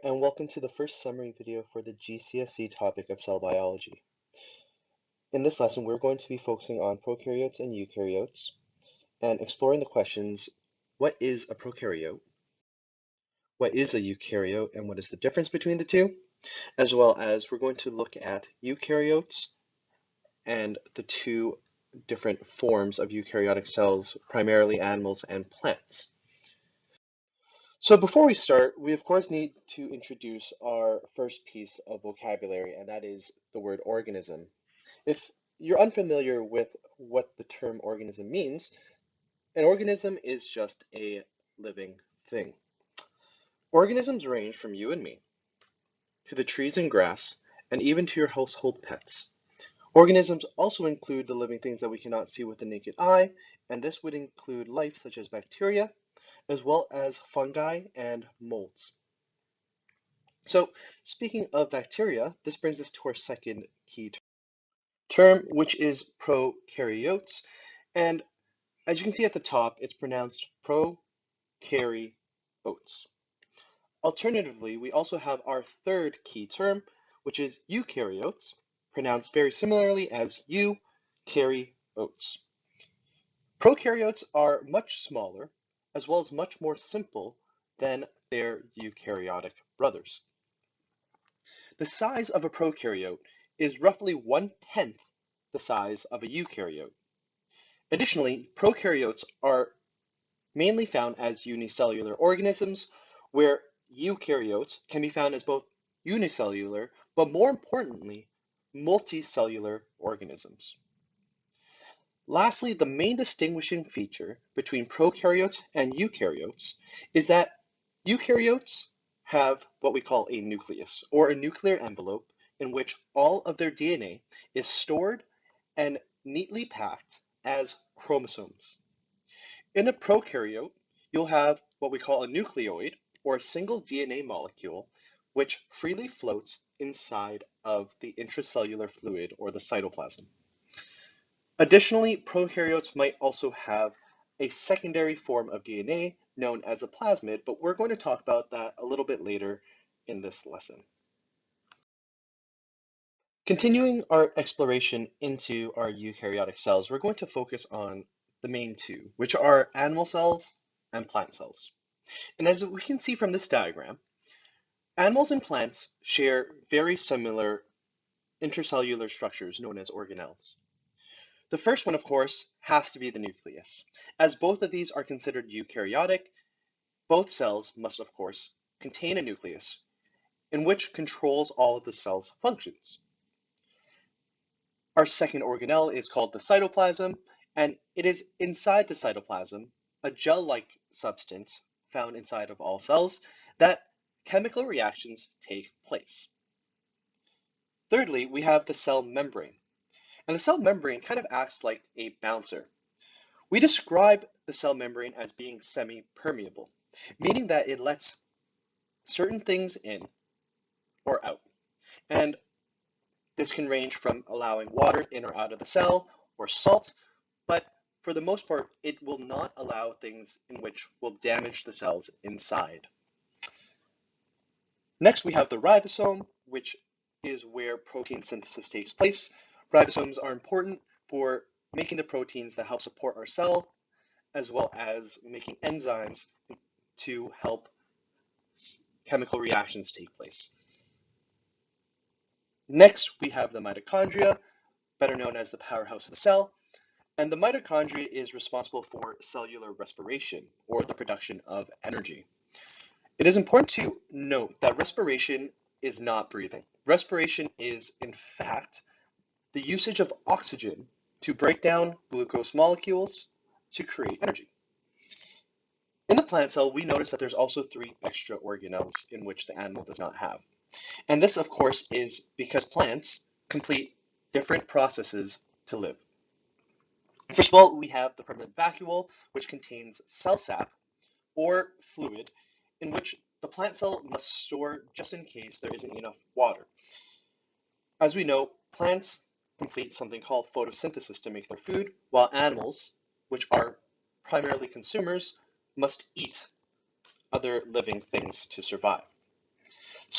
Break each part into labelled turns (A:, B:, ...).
A: And welcome to the first summary video for the GCSE topic of cell biology. In this lesson, we're going to be focusing on prokaryotes and eukaryotes and exploring the questions, what is a prokaryote? What is a eukaryote and what is the difference between the two? As well as we're going to look at eukaryotes and the two different forms of eukaryotic cells, primarily animals and plants. So before we start, we of course need to introduce our first piece of vocabulary, and that is the word organism. If you're unfamiliar with what the term organism means, an organism is just a living thing. Organisms range from you and me, to the trees and grass, and even to your household pets. Organisms also include the living things that we cannot see with the naked eye, and this would include life such as bacteria, as well as fungi and molds. So, speaking of bacteria, this brings us to our second key term, which is prokaryotes. And as you can see at the top, it's pronounced prokaryotes. Alternatively, we also have our third key term, which is eukaryotes, pronounced very similarly as eukaryotes. Prokaryotes are much smaller, as well as much more simple than their eukaryotic brothers. The size of a prokaryote is roughly 1/10 the size of a eukaryote. Additionally, prokaryotes are mainly found as unicellular organisms, where eukaryotes can be found as both unicellular, but more importantly, multicellular organisms. Lastly, the main distinguishing feature between prokaryotes and eukaryotes is that eukaryotes have what we call a nucleus, or a nuclear envelope, in which all of their DNA is stored and neatly packed as chromosomes. In a prokaryote, you'll have what we call a nucleoid, or a single DNA molecule, which freely floats inside of the intracellular fluid, or the cytoplasm. Additionally, prokaryotes might also have a secondary form of DNA known as a plasmid, but we're going to talk about that a little bit later in this lesson. Continuing our exploration into our eukaryotic cells, we're going to focus on the main two, which are animal cells and plant cells. And as we can see from this diagram, animals and plants share very similar intracellular structures known as organelles. The first one, of course, has to be the nucleus. As both of these are considered eukaryotic, both cells must, of course, contain a nucleus in which controls all of the cell's functions. Our second organelle is called the cytoplasm, and it is inside the cytoplasm, a gel-like substance found inside of all cells, that chemical reactions take place. Thirdly, we have the cell membrane. And the cell membrane kind of acts like a bouncer. We describe the cell membrane as being semi-permeable, meaning that it lets certain things in or out. And this can range from allowing water in or out of the cell or salt, but for the most part, it will not allow things in which will damage the cells inside. Next, we have the ribosome, which is where protein synthesis takes place. Ribosomes are important for making the proteins that help support our cell, as well as making enzymes to help chemical reactions take place. Next, we have the mitochondria, better known as the powerhouse of the cell, and the mitochondria is responsible for cellular respiration, or the production of energy. It is important to note that respiration is not breathing. Respiration is, in fact, the usage of oxygen to break down glucose molecules to create energy. In the plant cell, we notice that there's also 3 extra organelles in which the animal does not have. And this, of course, is because plants complete different processes to live. First of all, we have the permanent vacuole, which contains cell sap, or fluid, in which the plant cell must store just in case there isn't enough water. As we know, plants complete something called photosynthesis to make their food, while animals, which are primarily consumers, must eat other living things to survive.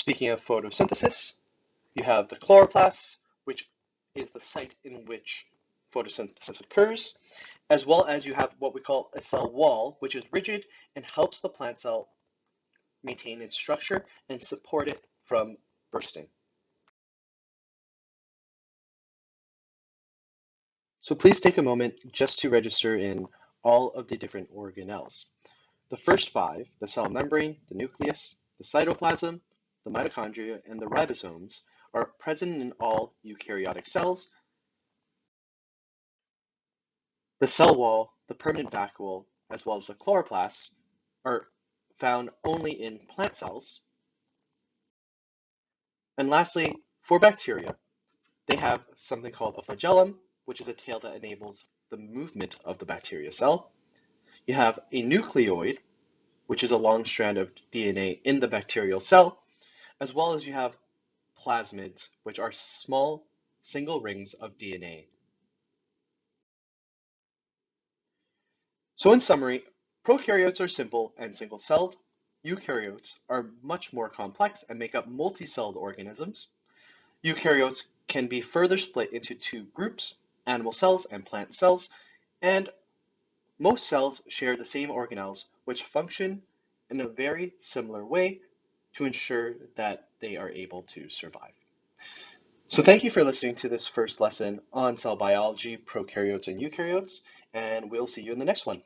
A: Speaking of photosynthesis, you have the chloroplast, which is the site in which photosynthesis occurs, as well as you have what we call a cell wall, which is rigid and helps the plant cell maintain its structure and support it from bursting. So please take a moment just to register in all of the different organelles. The first five, the cell membrane, the nucleus, the cytoplasm, the mitochondria, and the ribosomes, are present in all eukaryotic cells. The cell wall, the permanent vacuole, as well as the chloroplasts, are found only in plant cells. And lastly, for bacteria, they have something called a flagellum, which is a tail that enables the movement of the bacteria cell. You have a nucleoid, which is a long strand of DNA in the bacterial cell, as well as you have plasmids, which are small single rings of DNA. So in summary, prokaryotes are simple and single-celled. Eukaryotes are much more complex and make up multi-celled organisms. Eukaryotes can be further split into two groups, animal cells and plant cells, and most cells share the same organelles which function in a very similar way to ensure that they are able to survive. So thank you for listening to this first lesson on cell biology, prokaryotes, and eukaryotes, and we'll see you in the next one.